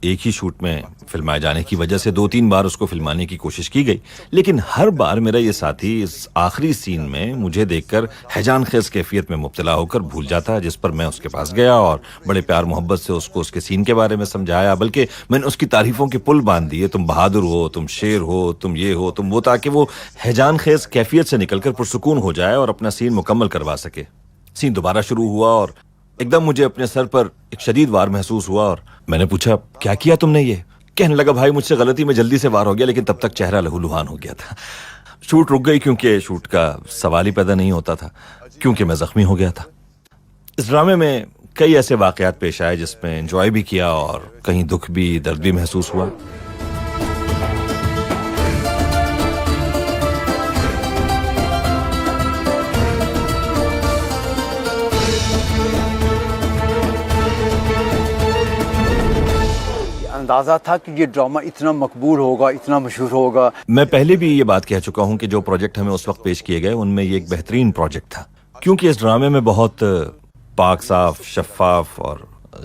ایک ہی شوٹ میں فلمائے جانے کی وجہ سے 2-3 بار اس کو فلمانے کی کوشش کی گئی، لیکن ہر بار میرا یہ ساتھی اس آخری سین میں مجھے دیکھ کر ہیجان خیز کیفیت میں مبتلا ہو کر بھول جاتا، جس پر میں اس کے پاس گیا اور بڑے پیار محبت سے اس کو اس کے سین کے بارے میں سمجھایا، بلکہ میں نے اس کی تعریفوں کے پل باندھ دیے، تم بہادر ہو، تم شیر ہو، تم یہ ہو، تم وہ، تاکہ وہ ہیجان خیز کیفیت سے نکل کر پرسکون ہو جائے اور اپنا سین مکمل کروا سکے۔ سین دوبارہ شروع ہوا اور ایک دم مجھے اپنے سر پر ایک شدید وار محسوس ہوا اور میں نے پوچھا کیا کیا تم نے؟ یہ کہنے لگا بھائی مجھ سے غلطی میں جلدی سے وار ہو گیا، لیکن تب تک چہرہ لہو لہان ہو گیا تھا۔ شوٹ رک گئی کیونکہ شوٹ کا سوال ہی پیدا نہیں ہوتا تھا، کیونکہ میں زخمی ہو گیا تھا۔ اس ڈرامے میں کئی ایسے واقعات پیش آئے جس میں انجوائے بھی کیا اور کہیں دکھ بھی، درد بھی محسوس ہوا۔ اندازہ تھا کہ یہ ڈرامہ اتنا مقبول ہوگا، اتنا مشہور ہوگا؟ میں پہلے بھی یہ بات کہہ چکا ہوں کہ جو پروجیکٹ ہمیں اس وقت پیش کیے گئے ان میں یہ ایک بہترین پروجیکٹ تھا، کیونکہ اس ڈرامے میں بہت پاک صاف، شفاف اور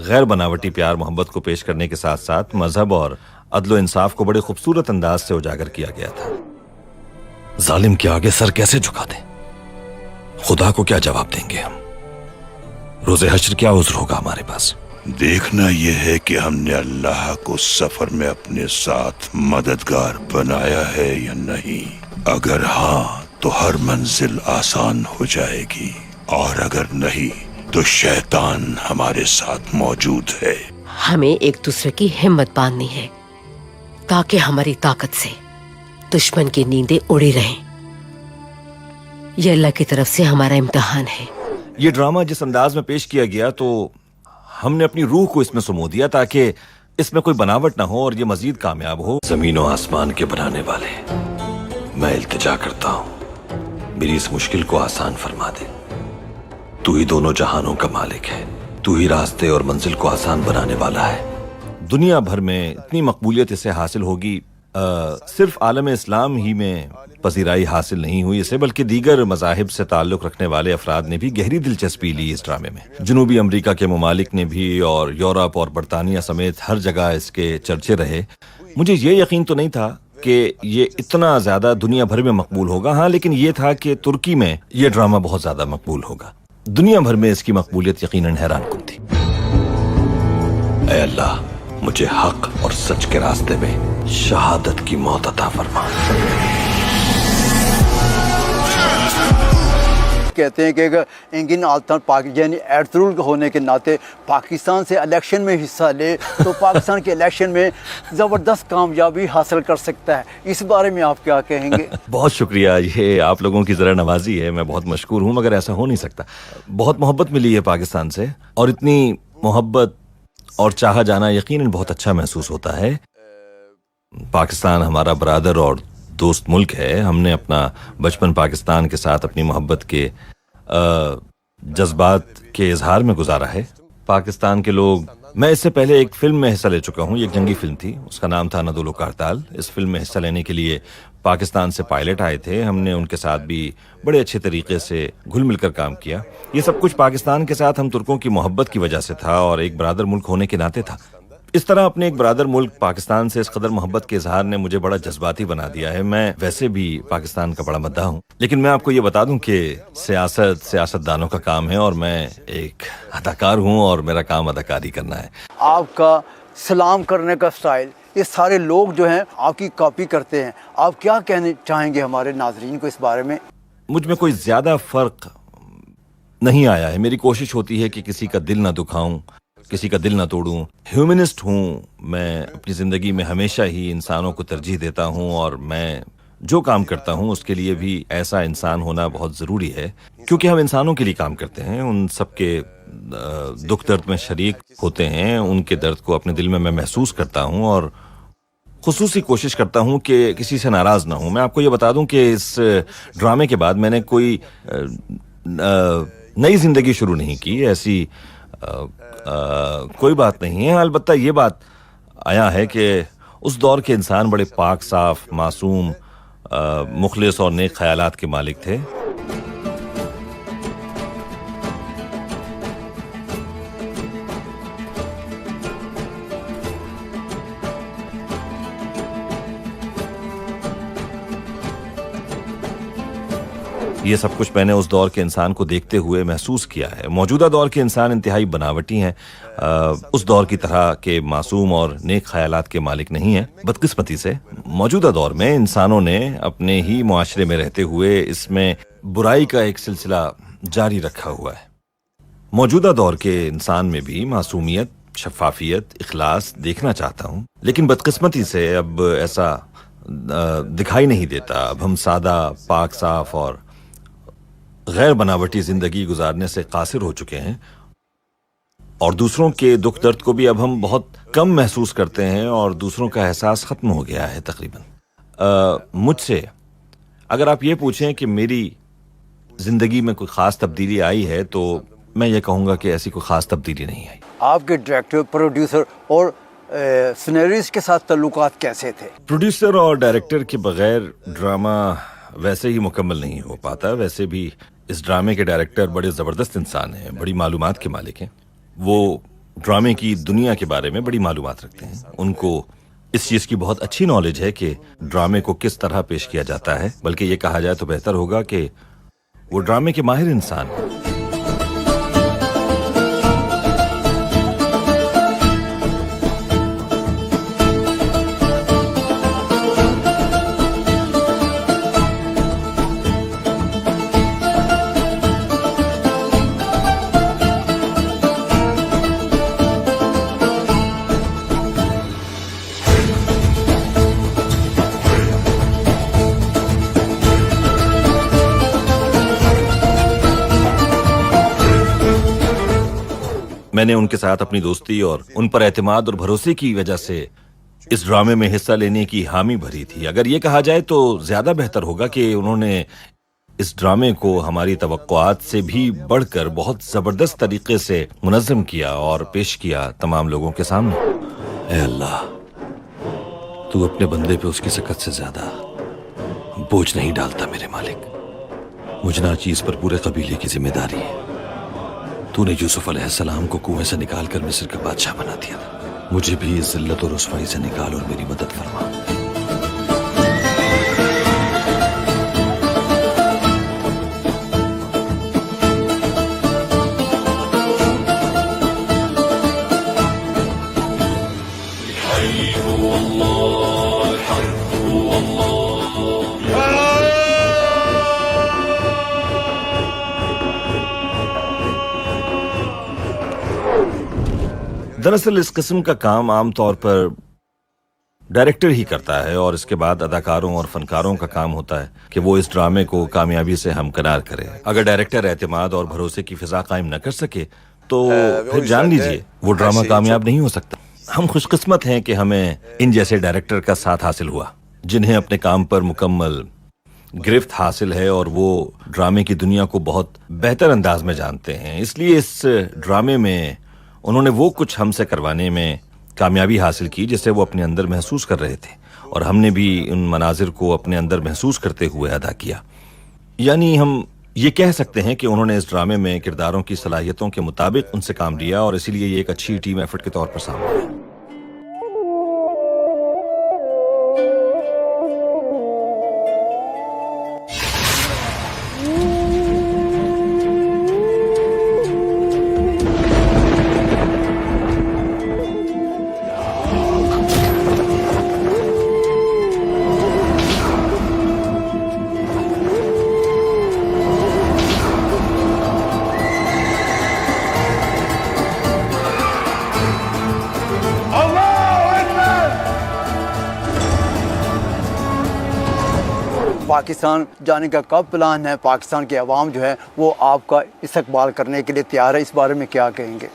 غیر بناوٹی پیار محبت کو پیش کرنے کے ساتھ ساتھ مذہب اور عدل و انصاف کو بڑے خوبصورت انداز سے اجاگر کیا گیا تھا۔ ظالم کے آگے سر کیسے جھکا دیں؟ خدا کو کیا جواب دیں گے ہم؟ روز حشر کیا عذر ہوگا ہمارے پاس؟ دیکھنا یہ ہے کہ ہم نے اللہ کو سفر میں اپنے ساتھ مددگار بنایا ہے یا نہیں۔ اگر ہاں تو ہر منزل آسان ہو جائے گی، اور اگر نہیں تو شیطان ہمارے ساتھ موجود ہے۔ ہمیں ایک دوسرے کی ہمت باندھنی ہے تاکہ ہماری طاقت سے دشمن کی نیندیں اڑی رہیں۔ یہ اللہ کی طرف سے ہمارا امتحان ہے۔ یہ ڈرامہ جس انداز میں پیش کیا گیا تو ہم نے اپنی روح کو اس میں سمو دیا تاکہ اس میں کوئی بناوٹ نہ ہو اور یہ مزید کامیاب ہو۔ زمین و آسمان کے بنانے والے، میں التجا کرتا ہوں میری اس مشکل کو آسان فرما دے۔ تو ہی دونوں جہانوں کا مالک ہے، تو ہی راستے اور منزل کو آسان بنانے والا ہے۔ دنیا بھر میں اتنی مقبولیت اسے حاصل ہوگی، صرف عالم اسلام ہی میں پذیرائی حاصل نہیں ہوئی اسے، بلکہ دیگر مذاہب سے تعلق رکھنے والے افراد نے بھی گہری دلچسپی لی اس ڈرامے میں۔ جنوبی امریکہ کے ممالک نے بھی اور یورپ اور برطانیہ سمیت ہر جگہ اس کے چرچے رہے۔ مجھے یہ یقین تو نہیں تھا کہ یہ اتنا زیادہ دنیا بھر میں مقبول ہوگا، ہاں لیکن یہ تھا کہ ترکی میں یہ ڈرامہ بہت زیادہ مقبول ہوگا۔ دنیا بھر میں اس کی مقبولیت یقیناً حیران کن تھی۔ اے اللہ مجھے حق اور سچ کے راستے میں شہادت کی موت عطا فرما۔ کہتے ہیں کہ انگن آلتان یعنی ایرترول ہونے کے ناطے پاکستان سے الیکشن میں حصہ لے تو پاکستان کے الیکشن میں زبردست کامیابی حاصل کر سکتا ہے۔ اس بارے میں آپ کیا کہیں گے؟ بہت شکریہ، یہ آپ لوگوں کی ذرا نوازی ہے، میں بہت مشکور ہوں، مگر ایسا ہو نہیں سکتا۔ بہت محبت ملی ہے پاکستان سے، اور اتنی محبت اور چاہا جانا یقیناً بہت اچھا محسوس ہوتا ہے۔ پاکستان ہمارا برادر اور دوست ملک ہے۔ ہم نے اپنا بچپن پاکستان کے ساتھ اپنی محبت کے جذبات کے اظہار میں گزارا ہے۔ پاکستان کے لوگ، میں اس سے پہلے ایک فلم میں حصہ لے چکا ہوں، یہ ایک جنگی فلم تھی، اس کا نام تھا ندول و کارتال۔ اس فلم میں حصہ لینے کے لیے پاکستان سے پائلٹ آئے تھے، ہم نے ان کے ساتھ بھی بڑے اچھے طریقے سے گھل مل کر کام کیا۔ یہ سب کچھ پاکستان کے ساتھ ہم ترکوں کی محبت کی وجہ سے تھا اور ایک برادر ملک ہونے کے ناطے تھا۔ اس طرح اپنے ایک برادر ملک پاکستان سے اس قدر محبت کے اظہار نے مجھے بڑا جذباتی بنا دیا ہے۔ میں ویسے بھی پاکستان کا بڑا مداح ہوں، لیکن میں آپ کو یہ بتا دوں کہ سیاست دانوں کا کام ہے اور میں ایک اداکار ہوں اور میرا کام اداکاری کرنا ہے۔ آپ کا سلام کرنے کا سٹائل، یہ سارے لوگ جو ہیں آپ کی کاپی کرتے ہیں، آپ کیا کہنے چاہیں گے ہمارے ناظرین کو اس بارے میں؟ مجھ میں کوئی زیادہ فرق نہیں آیا ہے۔ میری کوشش ہوتی ہے کہ کسی کا دل نہ دکھاؤں، کسی کا دل نہ توڑوں۔ ہیومنسٹ ہوں میں، اپنی زندگی میں ہمیشہ ہی انسانوں کو ترجیح دیتا ہوں، اور میں جو کام کرتا ہوں اس کے لیے بھی ایسا انسان ہونا بہت ضروری ہے، کیونکہ ہم انسانوں کے لیے کام کرتے ہیں، ان سب کے دکھ درد میں شریک ہوتے ہیں، ان کے درد کو اپنے دل میں محسوس کرتا ہوں، اور خصوصی کوشش کرتا ہوں کہ کسی سے ناراض نہ ہوں۔ میں آپ کو یہ بتا دوں کہ اس ڈرامے کے بعد میں نے کوئی نئی زندگی شروع نہیں کی، ایسی کوئی بات نہیں ہے۔ البتہ یہ بات آیا ہے کہ اس دور کے انسان بڑے پاک صاف، معصوم، مخلص اور نیک خیالات کے مالک تھے۔ یہ سب کچھ میں نے اس دور کے انسان کو دیکھتے ہوئے محسوس کیا ہے. موجودہ دور کے انسان انتہائی بناوٹی ہیں, اس دور کی طرح کے معصوم اور نیک خیالات کے مالک نہیں ہیں. بدقسمتی سے موجودہ دور میں انسانوں نے اپنے ہی معاشرے میں رہتے ہوئے اس میں برائی کا ایک سلسلہ جاری رکھا ہوا ہے. موجودہ دور کے انسان میں بھی معصومیت, شفافیت, اخلاص دیکھنا چاہتا ہوں, لیکن بدقسمتی سے اب ایسا دکھائی نہیں دیتا. اب ہم سادہ, پاک صاف اور غیر بناوٹی زندگی گزارنے سے قاصر ہو چکے ہیں, اور دوسروں کے دکھ درد کو بھی اب ہم بہت کم محسوس کرتے ہیں, اور دوسروں کا احساس ختم ہو گیا ہے تقریباً. مجھ سے اگر آپ یہ پوچھیں کہ میری زندگی میں کوئی خاص تبدیلی آئی ہے, تو میں یہ کہوں گا کہ ایسی کوئی خاص تبدیلی نہیں آئی. آپ کے ڈائریکٹر, پروڈیوسر اور سینریسٹ کے ساتھ تعلقات کیسے تھے؟ پروڈیوسر اور ڈائریکٹر کے بغیر ڈرامہ ویسے ہی مکمل نہیں ہو پاتا. ویسے بھی اس ڈرامے کے ڈائریکٹر بڑے زبردست انسان ہیں, بڑی معلومات کے مالک ہیں. وہ ڈرامے کی دنیا کے بارے میں بڑی معلومات رکھتے ہیں. ان کو اس چیز کی بہت اچھی نالج ہے کہ ڈرامے کو کس طرح پیش کیا جاتا ہے, بلکہ یہ کہا جائے تو بہتر ہوگا کہ وہ ڈرامے کے ماہر انسان ہیں. میں نے ان کے ساتھ اپنی دوستی اور ان پر اعتماد اور بھروسے کی وجہ سے اس ڈرامے میں حصہ لینے کی حامی بھری تھی. اگر یہ کہا جائے تو زیادہ بہتر ہوگا کہ انہوں نے اس ڈرامے کو ہماری توقعات سے بھی بڑھ کر بہت زبردست طریقے سے منظم کیا اور پیش کیا تمام لوگوں کے سامنے. اے اللہ, تو اپنے بندے پہ اس کی سکت سے زیادہ بوجھ نہیں ڈالتا میرے مالک. مجھ ناچیز پر پورے قبیلے کی ذمہ داری ہے. تو نے یوسف علیہ السلام کو کنویں سے نکال کر مصر کا بادشاہ بنا دیا تھا. مجھے بھی اس ذلت اور رسوائی سے نکال اور میری مدد فرما. دراصل اس قسم کا کام عام طور پر ڈائریکٹر ہی کرتا ہے, اور اس کے بعد اداکاروں اور فنکاروں کا کام ہوتا ہے کہ وہ اس ڈرامے کو کامیابی سے ہمکنار کرے. اگر ڈائریکٹر اعتماد اور بھروسے کی فضا قائم نہ کر سکے تو پھر جان لیجئے وہ ڈرامہ کامیاب نہیں ہو سکتا. ہم خوش قسمت ہیں کہ ہمیں ان جیسے ڈائریکٹر کا ساتھ حاصل ہوا جنہیں اپنے کام پر مکمل گرفت حاصل ہے, اور وہ ڈرامے کی دنیا کو بہت بہتر انداز میں جانتے ہیں. اس لیے اس ڈرامے میں انہوں نے وہ کچھ ہم سے کروانے میں کامیابی حاصل کی جسے وہ اپنے اندر محسوس کر رہے تھے, اور ہم نے بھی ان مناظر کو اپنے اندر محسوس کرتے ہوئے ادا کیا. یعنی ہم یہ کہہ سکتے ہیں کہ انہوں نے اس ڈرامے میں کرداروں کی صلاحیتوں کے مطابق ان سے کام لیا, اور اسی لیے یہ ایک اچھی ٹیم ایفرٹ کے طور پر سامنے آیا. پاکستان جانے کا کب پلان ہے؟ پاکستان کے عوام جو ہے وہ آپ کا استقبال کرنے کے لیے تیار ہے, اس بارے میں کیا کہیں گے؟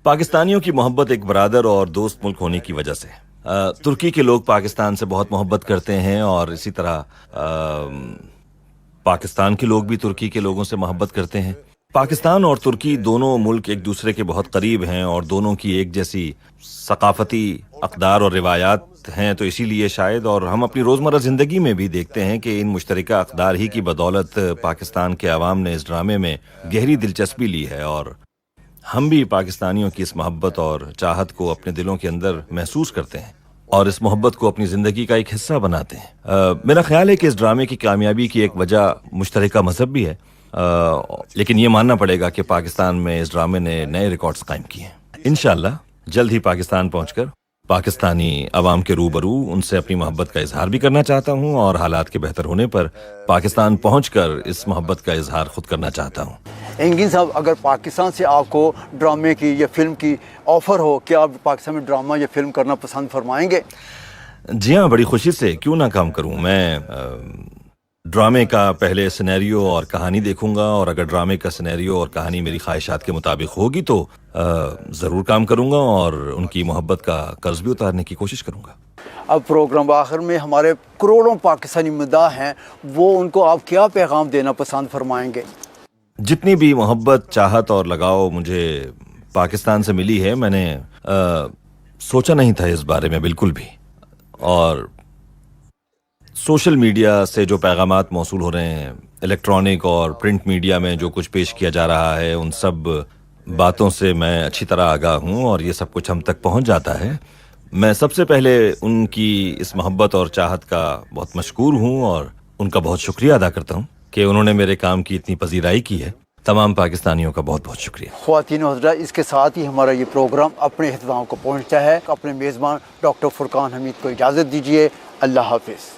پاکستانیوں کی محبت ایک برادر اور دوست ملک ہونے کی وجہ سے ترکی کے لوگ پاکستان سے بہت محبت کرتے ہیں, اور اسی طرح پاکستان کے لوگ بھی ترکی کے لوگوں سے محبت کرتے ہیں. پاکستان اور ترکی دونوں ملک ایک دوسرے کے بہت قریب ہیں, اور دونوں کی ایک جیسی ثقافتی اقدار اور روایات ہیں, تو اسی لیے شاید, اور ہم اپنی روزمرہ زندگی میں بھی دیکھتے ہیں کہ ان مشترکہ اقدار ہی کی بدولت پاکستان کے عوام نے اس ڈرامے میں گہری دلچسپی لی ہے, اور ہم بھی پاکستانیوں کی اس محبت اور چاہت کو اپنے دلوں کے اندر محسوس کرتے ہیں. اور اس محبت کو اپنی زندگی کا ایک حصہ بناتے ہیں۔ میرا خیال ہے کہ اس ڈرامے کی کامیابی کی ایک وجہ مشترکہ مذہب بھی ہے، لیکن یہ ماننا پڑے گا کہ پاکستان میں اس ڈرامے نے نئے ریکارڈز قائم کیے ہیں۔ انشاءاللہ جلد ہی پاکستان پہنچ کر پاکستانی عوام کے روبرو ان سے اپنی محبت کا اظہار بھی کرنا چاہتا ہوں، اور حالات کے بہتر ہونے پر پاکستان پہنچ کر اس محبت کا اظہار خود کرنا چاہتا ہوں۔ انگین صاحب، اگر پاکستان سے آپ کو ڈرامے کی یا فلم کی آفر ہو، کیا آپ پاکستان میں ڈرامہ یا فلم کرنا پسند فرمائیں گے؟ جی ہاں، بڑی خوشی سے، کیوں نہ کام کروں۔ میں ڈرامے کا پہلے سینیریو اور کہانی دیکھوں گا، اور اگر ڈرامے کا سینیریو اور کہانی میری خواہشات کے مطابق ہوگی تو ضرور کام کروں گا، اور ان کی محبت کا قرض بھی اتارنے کی کوشش کروں گا۔ اب پروگرام آخر میں ہمارے کروڑوں پاکستانی مداح ہیں، وہ ان کو آپ کیا پیغام دینا پسند فرمائیں گے؟ جتنی بھی محبت، چاہت اور لگاؤ مجھے پاکستان سے ملی ہے، میں نے سوچا نہیں تھا اس بارے میں بالکل بھی، اور سوشل میڈیا سے جو پیغامات موصول ہو رہے ہیں، الیکٹرانک اور پرنٹ میڈیا میں جو کچھ پیش کیا جا رہا ہے، ان سب باتوں سے میں اچھی طرح آگاہ ہوں، اور یہ سب کچھ ہم تک پہنچ جاتا ہے۔ میں سب سے پہلے ان کی اس محبت اور چاہت کا بہت مشکور ہوں، اور ان کا بہت شکریہ ادا کرتا ہوں کہ انہوں نے میرے کام کی اتنی پذیرائی کی ہے۔ تمام پاکستانیوں کا بہت بہت شکریہ۔ خواتین و حضرات، اس کے ساتھ ہی ہمارا یہ پروگرام اپنے اختتام کو پہنچتا ہے۔ اپنے میزبان ڈاکٹر فرقان حمید کو اجازت دیجیے۔ اللہ حافظ۔